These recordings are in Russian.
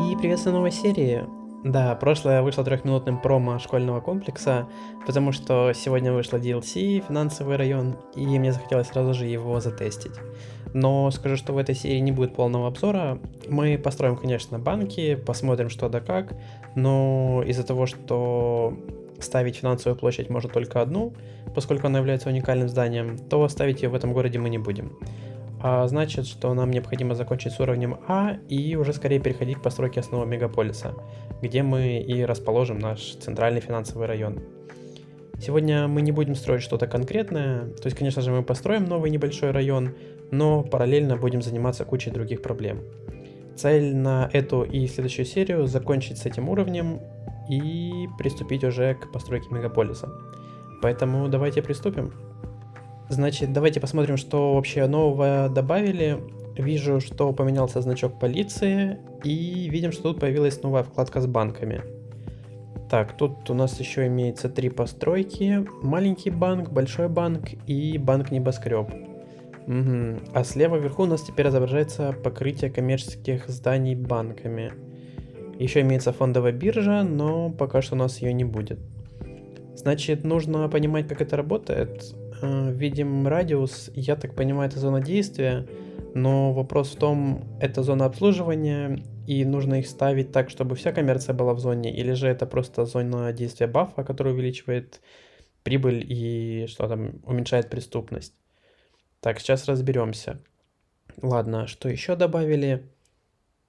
И приветствую новой серии. Да, прошлое вышло трехминутным промо школьного комплекса, потому что сегодня вышло DLC «Финансовый район», и мне захотелось сразу же его затестить. Но скажу, что в этой серии не будет полного обзора. Мы построим, конечно, банки, посмотрим что да как, но из-за того, что ставить финансовую площадь можно только одну, поскольку она является уникальным зданием, то ставить ее в этом городе мы не будем. А значит, что нам необходимо закончить с уровнем А и уже скорее переходить к постройке основного мегаполиса, где мы и расположим наш центральный финансовый район. Сегодня мы не будем строить что-то конкретное, то есть, конечно же, мы построим новый небольшой район, но параллельно будем заниматься кучей других проблем. Цель на эту и следующую серию закончить с этим уровнем и приступить уже к постройке мегаполиса. Поэтому давайте приступим. Значит, давайте посмотрим, что вообще нового добавили. Вижу, что поменялся значок полиции, и видим, что тут появилась новая вкладка с банками. Так, тут у нас еще имеется 3 постройки. Маленький банк, большой банк и банк небоскреб. Угу. А слева вверху у нас теперь отображается покрытие коммерческих зданий банками. Еще имеется фондовая биржа, но пока что у нас ее не будет. Значит, нужно понимать, как это работает. Видим радиус, я так понимаю, это зона действия, но вопрос в том, это зона обслуживания, и нужно их ставить так, чтобы вся коммерция была в зоне, или же это просто зона действия бафа, который увеличивает прибыль и что там, уменьшает преступность. Так, сейчас разберемся. Ладно, что еще добавили?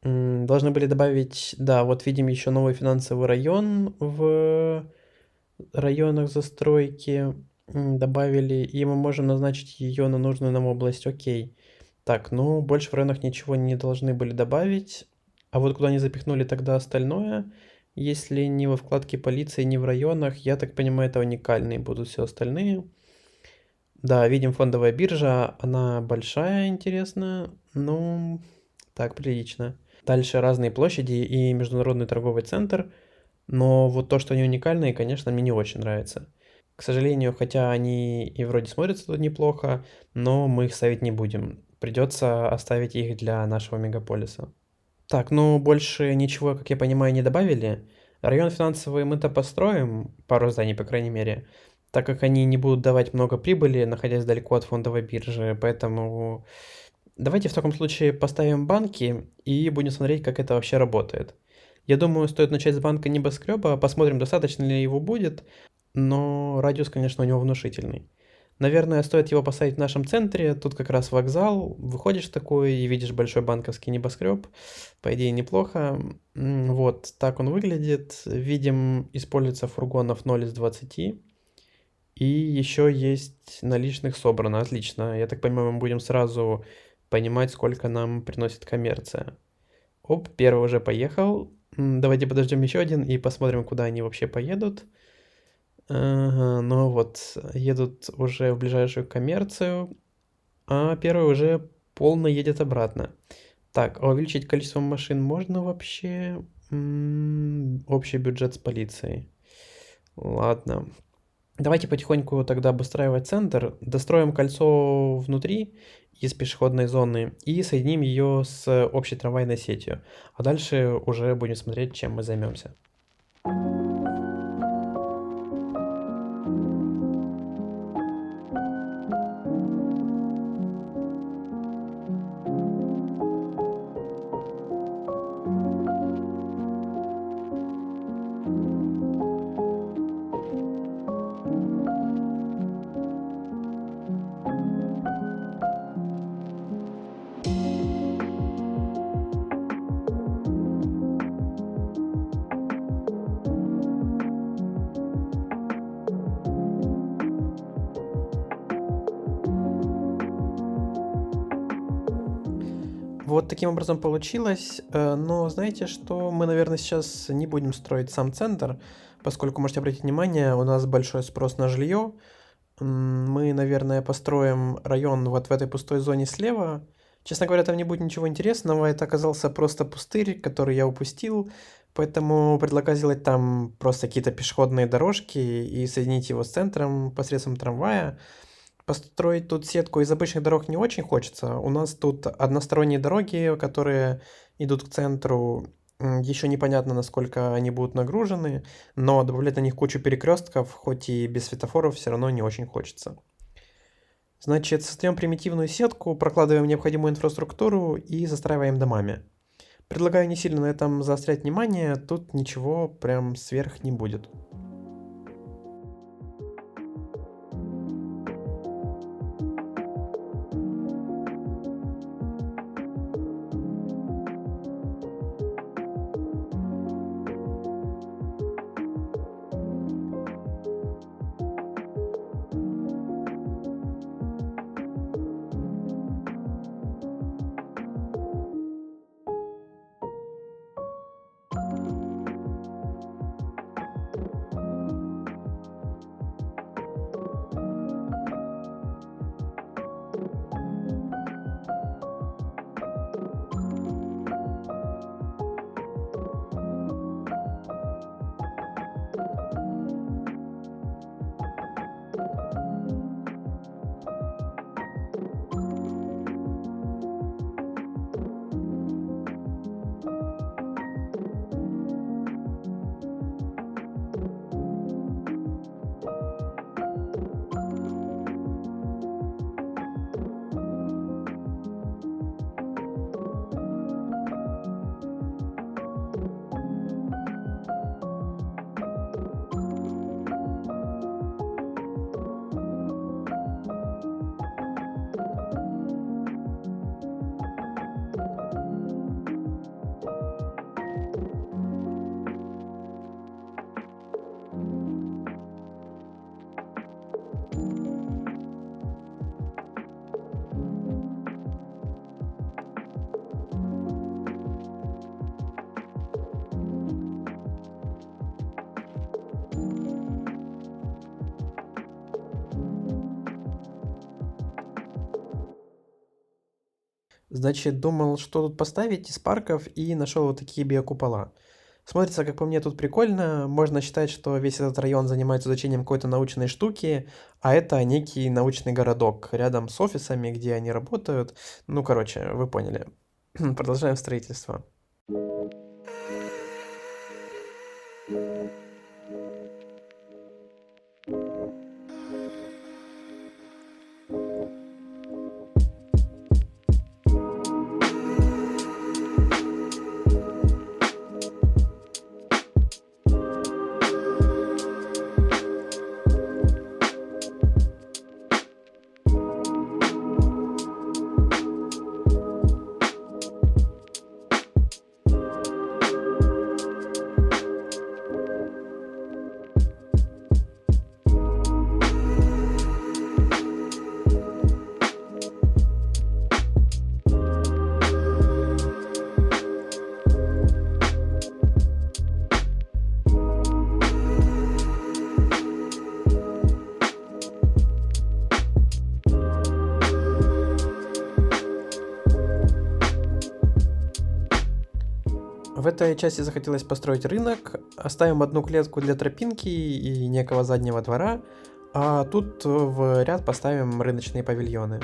Должны были добавить, да, вот видим еще новый финансовый район в районах застройки. Добавили, и мы можем назначить ее на нужную нам область. Окей. Так, ну больше в районах ничего не должны были добавить. А вот куда они запихнули тогда остальное, если не во вкладке полиции, не в районах, я так понимаю, это уникальные будут все остальные. Да, видим фондовая биржа, она большая, интересная, ну, так, прилично. Дальше разные площади и международный торговый центр, но вот то, что они уникальные, конечно, мне не очень нравится. К сожалению, хотя они и вроде смотрятся тут неплохо, но мы их ставить не будем. Придется оставить их для нашего мегаполиса. Так, ну больше ничего, как я понимаю, не добавили. Район финансовый мы-то построим, пару зданий, по крайней мере, так как они не будут давать много прибыли, находясь далеко от фондовой биржи, поэтому давайте в таком случае поставим банки и будем смотреть, как это вообще работает. Я думаю, стоит начать с банка небоскреба, посмотрим, достаточно ли его будет, но радиус, конечно, у него внушительный. Наверное, стоит его поставить в нашем центре, тут как раз вокзал, выходишь такой и видишь большой банковский небоскреб, по идее неплохо. Вот так он выглядит, видим, используется фургонов 0 из 20, и еще есть наличных собрано, отлично. Я так понимаю, мы будем сразу понимать, сколько нам приносит коммерция. Оп, первый уже поехал. Давайте подождем еще один и посмотрим, куда они вообще поедут. Ага, ну вот, едут уже в ближайшую коммерцию, а первый уже полно едет обратно. Так, а увеличить количество машин можно вообще? Общий бюджет с полицией. Ладно. Давайте потихоньку тогда обустраивать центр, достроим кольцо внутри из пешеходной зоны и соединим ее с общей трамвайной сетью. А дальше уже будем смотреть, чем мы займемся. Вот таким образом получилось, но знаете что, мы, наверное, сейчас не будем строить сам центр, поскольку, можете обратить внимание, у нас большой спрос на жилье. Мы, наверное, построим район вот в этой пустой зоне слева. Честно говоря, там не будет ничего интересного, это оказался просто пустырь, который я упустил, поэтому предлагаю сделать там просто какие-то пешеходные дорожки и соединить его с центром посредством трамвая. Построить тут сетку из обычных дорог не очень хочется. У нас тут односторонние дороги, которые идут к центру, Еще непонятно, насколько они будут нагружены, но добавлять на них кучу перекрестков, хоть и без светофоров, все равно не очень хочется. Значит, создаем примитивную сетку, прокладываем необходимую инфраструктуру и застраиваем домами. Предлагаю не сильно на этом заострять внимание, тут ничего прям сверх не будет. Значит, думал, что тут поставить из парков, и нашел вот такие биокупола. Смотрится, как по мне, тут прикольно. Можно считать, что весь этот район занимается изучением какой-то научной штуки, а это некий научный городок рядом с офисами, где они работают. Ну, короче, вы поняли. Продолжаем строительство. В этой части захотелось построить рынок. Оставим одну клетку для тропинки и некого заднего двора, а тут в ряд поставим рыночные павильоны.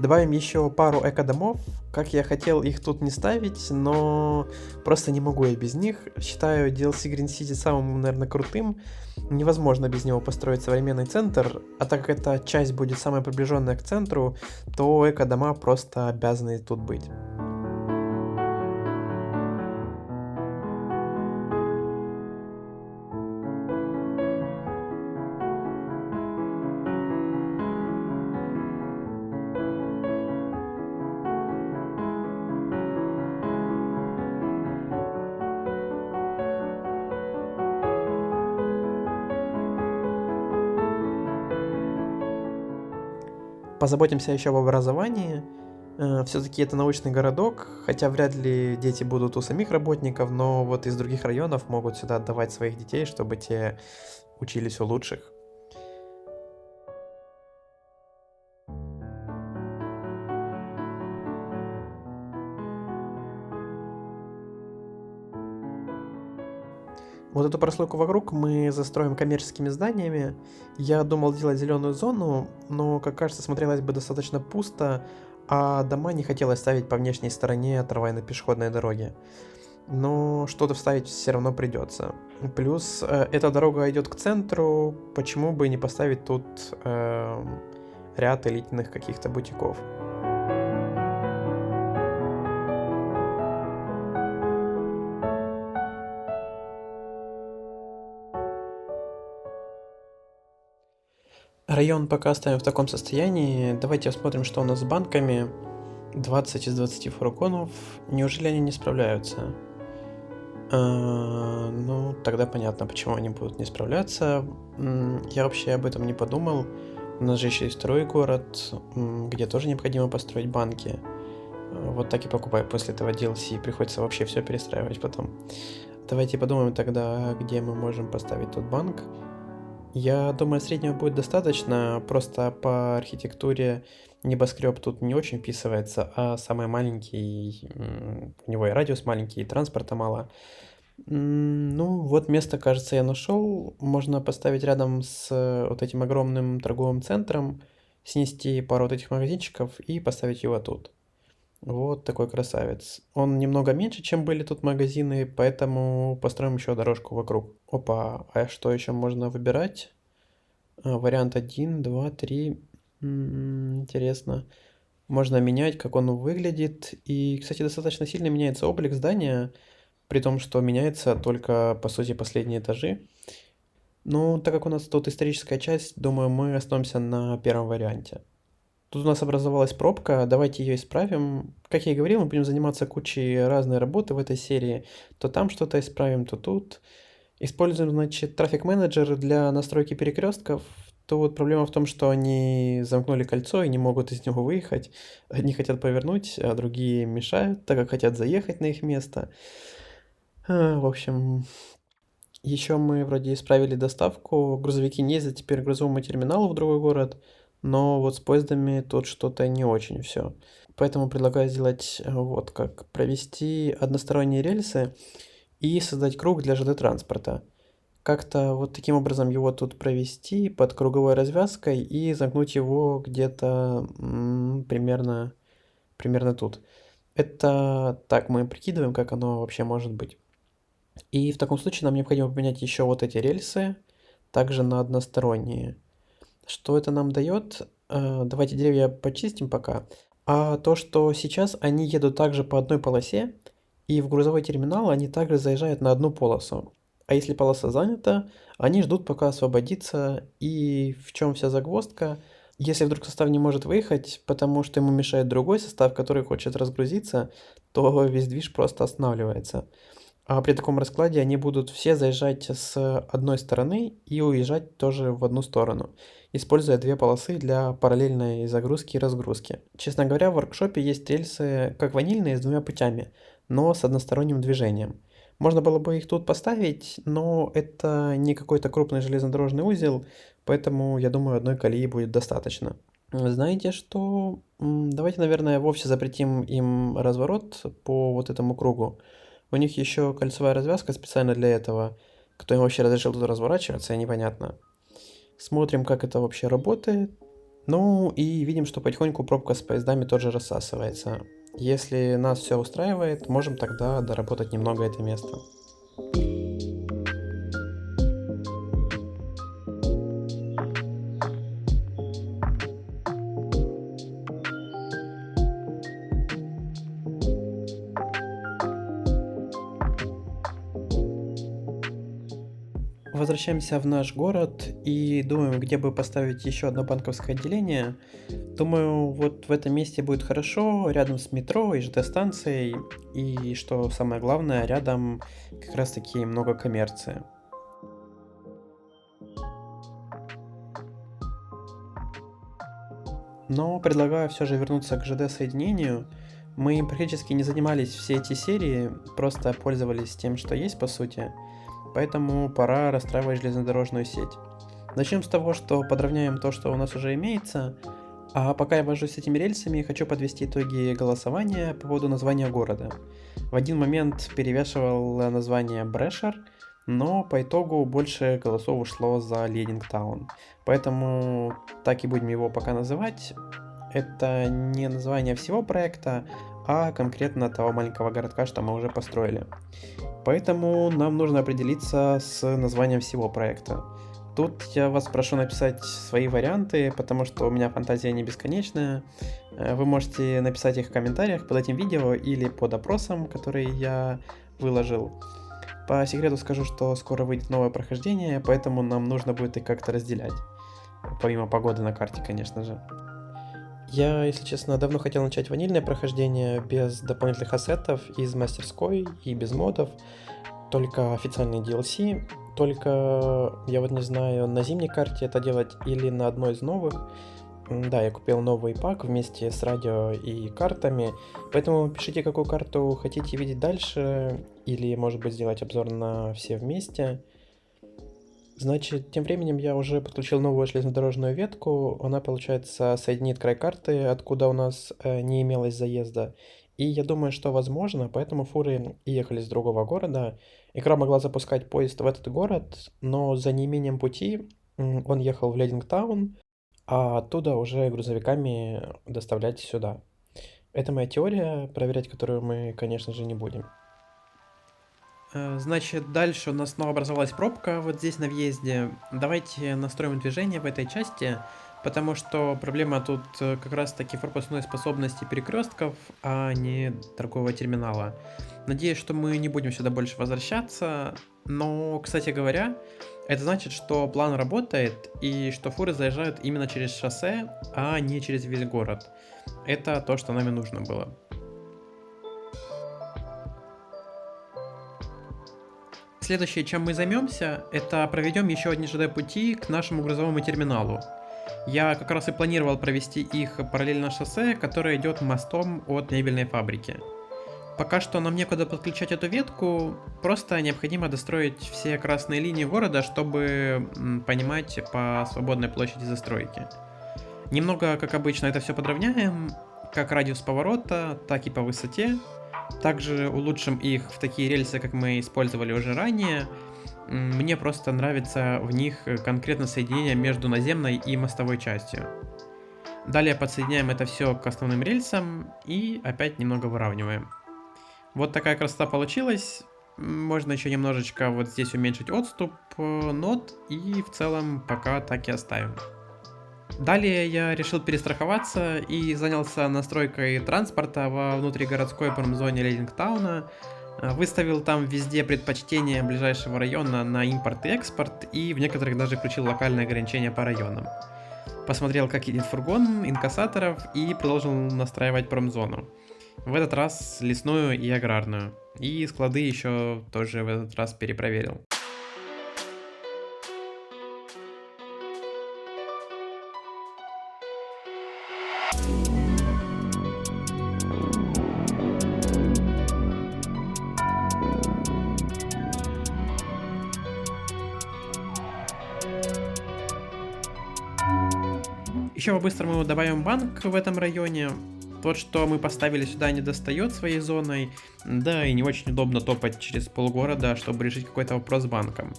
Добавим еще пару эко-домов. Как я хотел их тут не ставить, но просто не могу я без них. Считаю DLC Green City самым, наверное, крутым. Невозможно без него построить современный центр, а так как эта часть будет самая приближенная к центру, то эко-дома просто обязаны тут быть. Позаботимся еще об образовании. Все-таки это научный городок, хотя вряд ли дети будут у самих работников, но вот из других районов могут сюда отдавать своих детей, чтобы те учились у лучших. Вот эту прослойку вокруг мы застроим коммерческими зданиями. Я думал делать зеленую зону, но, как кажется, смотрелось бы достаточно пусто, а дома не хотелось ставить по внешней стороне трамвайно-пешеходной дороги. Но что-то вставить все равно придется. Плюс эта дорога идет к центру, почему бы не поставить тут ряд элитных каких-то бутиков. Район пока оставим в таком состоянии. Давайте посмотрим, что у нас с банками. 20 из 20 фургонов. Неужели они не справляются? Ну, тогда понятно, почему они будут не справляться. Я вообще об этом не подумал. У нас же еще есть второй город, где тоже необходимо построить банки. Вот так и покупаю после этого DLC. Приходится вообще все перестраивать потом. Давайте подумаем тогда, где мы можем поставить тот банк. Я думаю, среднего будет достаточно, просто по архитектуре небоскреб тут не очень вписывается, а самый маленький, у него и радиус маленький, и транспорта мало. Ну, вот место, кажется, я нашел. Можно поставить рядом с вот этим огромным торговым центром, снести пару вот этих магазинчиков и поставить его тут. Вот такой красавец. Он немного меньше, чем были тут магазины, поэтому построим еще дорожку вокруг. Опа, а что еще можно выбирать? Вариант 1, 2, 3. Интересно. Можно менять, как он выглядит. И, кстати, достаточно сильно меняется облик здания, при том, что меняется только, по сути, последние этажи. Ну, так как у нас тут историческая часть, думаю, мы остановимся на первом варианте. Тут у нас образовалась пробка, давайте ее исправим. Как я и говорил, мы будем заниматься кучей разной работы в этой серии. То там что-то исправим, то тут. Используем, значит, трафик менеджер для настройки перекрестков. То вот проблема в том, что они замкнули кольцо и не могут из него выехать. Одни хотят повернуть, а другие мешают, так как хотят заехать на их место. В общем, еще мы вроде исправили доставку. Грузовики не ездят теперь к грузовому терминалу в другой город. Но вот с поездами тут что-то не очень все. Поэтому предлагаю сделать вот как. Провести односторонние рельсы и создать круг для ЖД-транспорта. Как-то вот таким образом его тут провести под круговой развязкой и загнуть его где-то примерно тут. Это так мы прикидываем, как оно вообще может быть. И в таком случае нам необходимо поменять еще вот эти рельсы, также на односторонние. Что это нам дает? Давайте деревья почистим пока. А то, что сейчас они едут также по одной полосе, и в грузовой терминал они также заезжают на одну полосу. А если полоса занята, они ждут, пока освободится. И в чем вся загвоздка? Если вдруг состав не может выехать, потому что ему мешает другой состав, который хочет разгрузиться, то весь движ просто останавливается. А при таком раскладе они будут все заезжать с одной стороны и уезжать тоже в одну сторону, используя две полосы для параллельной загрузки и разгрузки. Честно говоря, в воркшопе есть рельсы как ванильные с двумя путями, но с односторонним движением. Можно было бы их тут поставить, но это не какой-то крупный железнодорожный узел, поэтому, я думаю, одной колеи будет достаточно. Знаете что? Давайте, наверное, вовсе запретим им разворот по вот этому кругу. У них еще кольцевая развязка специально для этого. Кто им вообще разрешил тут разворачиваться, непонятно. Смотрим, как это вообще работает. Ну и видим, что потихоньку пробка с поездами тоже рассасывается. Если нас все устраивает, можем тогда доработать немного это место. Возвращаемся в наш город и думаем, где бы поставить еще одно банковское отделение. Думаю, вот в этом месте будет хорошо, рядом с метро и ЖД-станцией, и, что самое главное, рядом как раз-таки много коммерции. Но предлагаю все же вернуться к ЖД-соединению. Мы им практически не занимались все эти серии, просто пользовались тем, что есть по сути, поэтому пора расстраивать железнодорожную сеть. Начнем с того, что подровняем то, что у нас уже имеется, а пока я вожусь с этими рельсами, хочу подвести итоги голосования по поводу названия города. В один момент перевешивал название Брэшер, но по итогу больше голосов ушло за Ледингтаун. Поэтому так и будем его пока называть. Это не название всего проекта, а конкретно того маленького городка, что мы уже построили. Поэтому нам нужно определиться с названием всего проекта. Тут я вас прошу написать свои варианты, потому что у меня фантазия не бесконечная. Вы можете написать их в комментариях под этим видео или под опросом, который я выложил. По секрету скажу, что скоро выйдет новое прохождение, поэтому нам нужно будет их как-то разделять. Помимо погоды на карте, конечно же. Я, если честно, давно хотел начать ванильное прохождение без дополнительных ассетов из мастерской и без модов, только официальный DLC, только я вот не знаю, на зимней карте это делать или на одной из новых. Да, я купил новый пак вместе с радио и картами, поэтому пишите, какую карту хотите видеть дальше, или, может быть, сделать обзор на все вместе. Значит, тем временем я уже подключил новую железнодорожную ветку. Она, получается, соединит край карты, откуда у нас не имелось заезда. И я думаю, что возможно, поэтому фуры и ехали с другого города. Игра могла запускать поезд в этот город, но за неимением пути он ехал в Ледингтаун, а оттуда уже грузовиками доставлять сюда. Это моя теория, проверять которую мы, конечно же, не будем. Значит, дальше у нас снова образовалась пробка вот здесь на въезде. Давайте настроим движение в этой части, потому что проблема тут как раз таки в пропускной способности перекрестков, а не торгового терминала. Надеюсь, что мы не будем сюда больше возвращаться, но, кстати говоря, это значит, что план работает и что фуры заезжают именно через шоссе, а не через весь город. Это то, что нам и нужно было. Следующее, чем мы займемся, это проведем еще одни ЖД-пути к нашему грузовому терминалу. Я как раз и планировал провести их параллельно шоссе, которое идет мостом от мебельной фабрики. Пока что нам некуда подключать эту ветку, просто необходимо достроить все красные линии города, чтобы понимать по свободной площади застройки. Немного, как обычно, это все подровняем, как радиус поворота, так и по высоте. Также улучшим их в такие рельсы, как мы использовали уже ранее. Мне просто нравится в них конкретно соединение между наземной и мостовой частью. Далее подсоединяем это все к основным рельсам и опять немного выравниваем. Вот такая красота получилась. Можно еще немножечко вот здесь уменьшить отступ нот, и в целом пока так и оставим. Далее я решил перестраховаться и занялся настройкой транспорта во внутригородской промзоне Ледингтауна. Выставил там везде предпочтение ближайшего района на импорт и экспорт, и в некоторых даже включил локальные ограничения по районам. Посмотрел, как едет фургон инкассаторов, и продолжил настраивать промзону. В этот раз лесную и аграрную. И склады еще тоже в этот раз перепроверил. Еще по-быстрому добавим банк в этом районе. Тот, что мы поставили сюда, не достает своей зоной, да и не очень удобно топать через полгорода, чтобы решить какой-то вопрос с банком.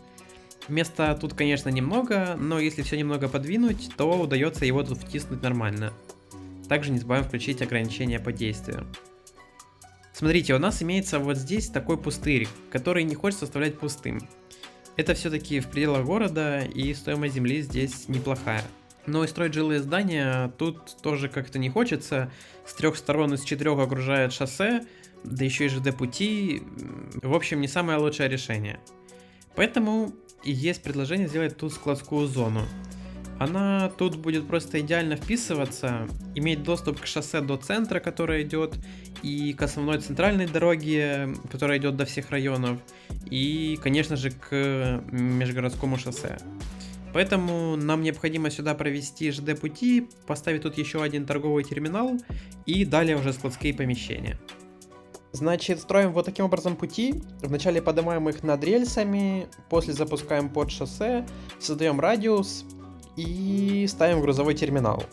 Места тут, конечно, немного, но если все немного подвинуть, то удается его тут втиснуть нормально. Также не забываем включить ограничения по действию. Смотрите, у нас имеется вот здесь такой пустырь, который не хочется оставлять пустым. Это все-таки в пределах города, и стоимость земли здесь неплохая. Но и строить жилые здания тут тоже как-то не хочется. С 3 сторон из 4 окружает шоссе, да еще и ЖД-пути. В общем, не самое лучшее решение. Поэтому и есть предложение сделать тут складскую зону. Она тут будет просто идеально вписываться, иметь доступ к шоссе до центра, которое идет, и к основной центральной дороге, которая идет до всех районов, и, конечно же, к межгородскому шоссе. Поэтому нам необходимо сюда провести ЖД-пути, поставить тут еще один торговый терминал и далее уже складские помещения. Значит, строим вот таким образом пути. Вначале поднимаем их над рельсами, после запускаем под шоссе, создаем радиус и ставим грузовой терминал.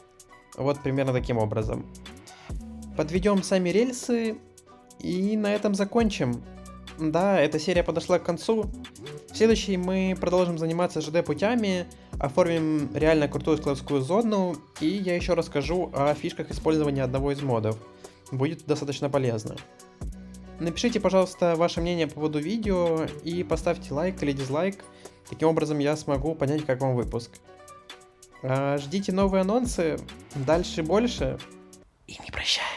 Вот примерно таким образом. Подведем сами рельсы и на этом закончим. Да, эта серия подошла к концу. В следующей мы продолжим заниматься ЖД-путями, оформим реально крутую складскую зону, и я еще расскажу о фишках использования одного из модов. Будет достаточно полезно. Напишите, пожалуйста, ваше мнение по поводу видео и поставьте лайк или дизлайк. Таким образом я смогу понять, как вам выпуск. Ждите новые анонсы, дальше больше. И не прощай.